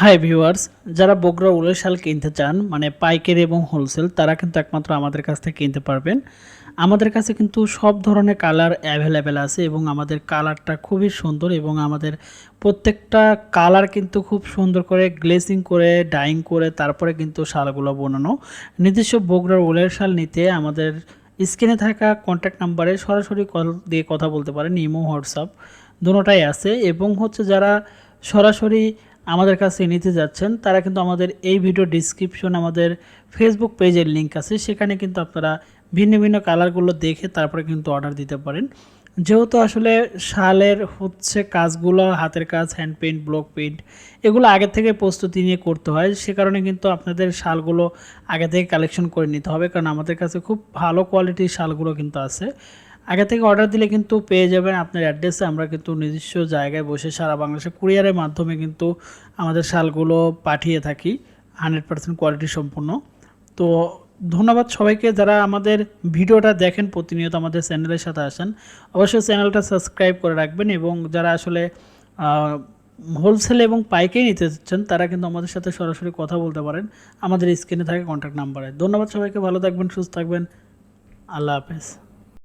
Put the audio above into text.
Hi viewers, যারা বগুড়া উলের শাল কিনতে চান মানে পাইকারি এবং হোলসেল, তারা কিন্তু একমাত্র আমাদের কাছ থেকে কিনতে পারবেন। আমাদের কাছে কিন্তু সব ধরনের কালার অ্যাভেলেবেল আছে এবং আমাদের কালারটা খুবই সুন্দর এবং আমাদের প্রত্যেকটা কালার কিন্তু খুব সুন্দর করে গ্লেসিং করে ডাইং করে তারপরে কিন্তু শালগুলো বানানো। নিজস্ব বগুড়ার উলের শাল নিতে আমাদের স্ক্রিনে থাকা কন্ট্যাক্ট নাম্বারে সরাসরি কল দিয়ে কথা বলতে পারেন। ইমো, হোয়াটসঅ্যাপ দুটোটাই আছে এবং হচ্ছে যারা সরাসরি আমাদের কাছে নিতে যাচ্ছেন তারা কিন্তু আমাদের এই ভিডিও ডিসক্রিপশন আমাদের ফেসবুক পেজের লিঙ্ক আছে, সেখানে কিন্তু আপনারা ভিন্ন ভিন্ন কালারগুলো দেখে তারপরে কিন্তু অর্ডার দিতে পারেন। যেহেতু আসলে শালের হচ্ছে কাজগুলো হাতের কাজ, হ্যান্ড পেইন্ট, ব্লক পেইন্ট, এগুলো আগে থেকে প্রস্তুতি নিয়ে করতে হয়। সে কারণে কিন্তু আপনাদের শালগুলো আগে থেকে কালেকশন করে নিতে হবে, কারণ আমাদের কাছে খুব ভালো কোয়ালিটির শালগুলো কিন্তু আছে। আগে থেকে অর্ডার দিলে কিন্তু পেয়ে যাবেন আপনার অ্যাড্রেসে। আমরা কিন্তু নিজস্ব জায়গায় বসে সারা বাংলাদেশে কুরিয়ারের মাধ্যমে কিন্তু আমাদের শালগুলো পাঠিয়ে থাকি 100% কোয়ালিটি সম্পূর্ণ। তো ধন্যবাদ সবাইকে যারা আমাদের ভিডিওটা দেখেন, প্রতিনিয়ত আমাদের চ্যানেলের সাথে আসেন। অবশ্যই চ্যানেলটা সাবস্ক্রাইব করে রাখবেন এবং যারা আসলে হোলসেল এবং পাইকারি নিতে চাচ্ছেন তারা কিন্তু আমাদের সাথে সরাসরি কথা বলতে পারেন আমাদের স্ক্রিনে থাকে কন্ট্যাক্ট নাম্বারে। ধন্যবাদ সবাইকে, ভালো থাকবেন, সুস্থ থাকবেন, আল্লাহ হাফেজ।